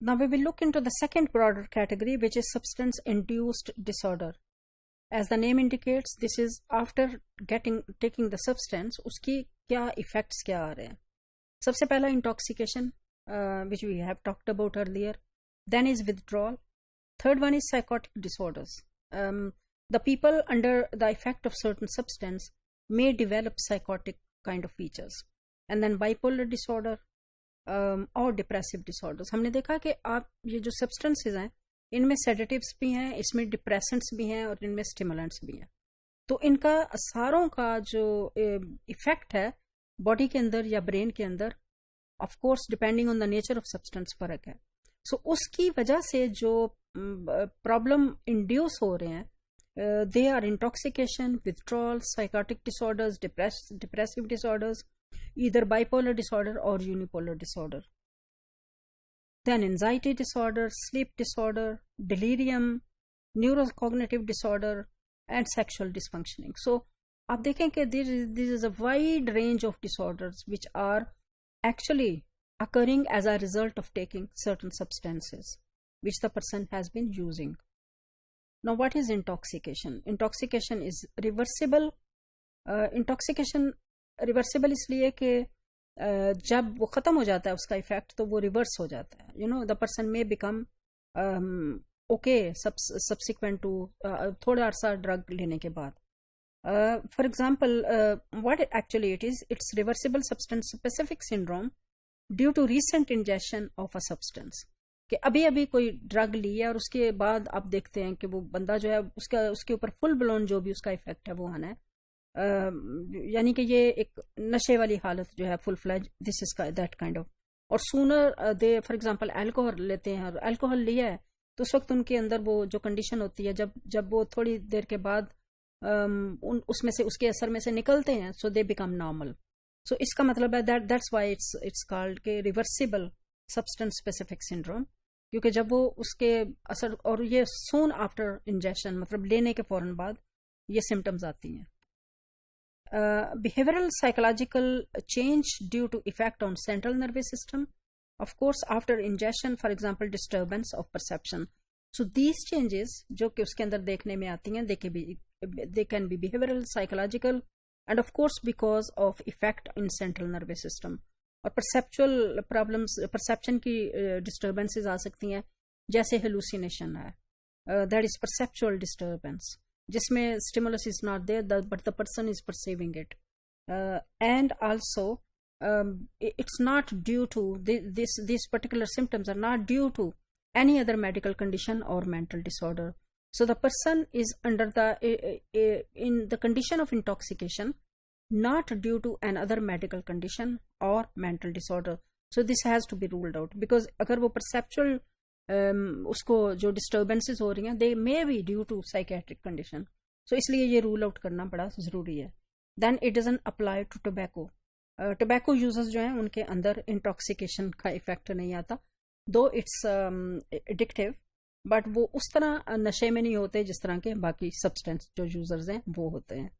Now we will look into the second broader category, which is substance-induced disorder. As the name indicates, this is after taking the substance, उसकी क्या effects क्या आ रहे हैं. सबसे पहला intoxication, which we have talked about earlier. Then is withdrawal. Third one is psychotic disorders. The people under the effect of certain substance may develop psychotic kind of features. And then bipolar disorder और depressive disorders. हमने देखा कि आप ये जो substances हैं इनमें sedatives भी हैं, इसमें डिप्रेसेंट्स भी हैं और इनमें स्टिमुलेंट्स भी हैं. तो इनका सारों का जो इफेक्ट है बॉडी के अंदर या ब्रेन के अंदर, of course depending on the nature of substance फर्क है. सो उसकी वजह से जो प्रॉब्लम इंड्यूस हो रहे हैं, they are intoxication, withdrawal, psychotic disorders, depressive disorders, either bipolar disorder or unipolar disorder. Then anxiety disorder, sleep disorder, delirium, neurocognitive disorder, and sexual dysfunctioning. So आप देखें कि there is a wide range of disorders which are actually occurring as a result of taking certain substances which the person has been using. Now what is intoxication? Intoxication is reversible. Intoxication reversible इसलिए कि जब वो ख़त्म हो जाता है उसका effect तो वो रिवर्स हो जाता है. द पर्सन में बिकम ओके सब्सिक्वेंट टू थोड़ा अरसा ड्रग लेने के बाद. For example what actually it's reversible substance specific syndrome due to recent injection of a substance. कि अभी अभी कोई ड्रग ली है और उसके बाद आप देखते हैं कि वो बंदा जो है उसके ऊपर फुल ब्लोन जो भी उसका इफेक्ट है वो आना है. यानी कि ये एक नशे वाली हालत जो है full fledged, this is that kind of. और sooner they for example alcohol लेते हैं और अल्कोहल लिया है तो उस वक्त उनके अंदर वो जो कंडीशन होती है जब वो थोड़ी देर के बाद उसमें से उसके असर में से निकलते हैं, सो दे बिकम नॉर्मल. सो इसका मतलब है दैट्स व्हाई इट्स कॉल्ड के रिवर्सिबल सब्सटेंस स्पेसिफिक सिंड्रोम, क्योंकि जब वो उसके असर और ये सून आफ्टर इंजेक्शन मतलब लेने के फौरन बाद ये सिम्टम्स आती हैं. Behavioral psychological change due to effect on central nervous system, of course after ingestion, for example disturbance of perception. So these changes जो कि उसके अंदर देखने में आती हैं, they can be behavioral, psychological, and of course because of effect in central nervous system. और perceptual problems, perception की disturbances आ सकती हैं, जैसे hallucination है, that is perceptual disturbance, जिसमें stimulus is not there but the person is perceiving it. And also it's not due to these particular symptoms are not due to any other medical condition or mental disorder. So the person is under in the condition of intoxication not due to another medical condition or mental disorder. So this has to be ruled out, because अगर वो perceptual उसको जो disturbances हो रही हैं they may be due to psychiatric condition. So इसलिए ये rule out करना बड़ा ज़रूरी है. Then it doesn't apply to tobacco. Tobacco users जो हैं उनके अंदर इंटॉक्सिकेशन का इफेक्ट नहीं आता, दो इट्स एडिक्टिव, बट वो उस तरह नशे में नहीं होते जिस तरह के बाकी सब्सटेंस जो यूजर्स हैं वो होते हैं.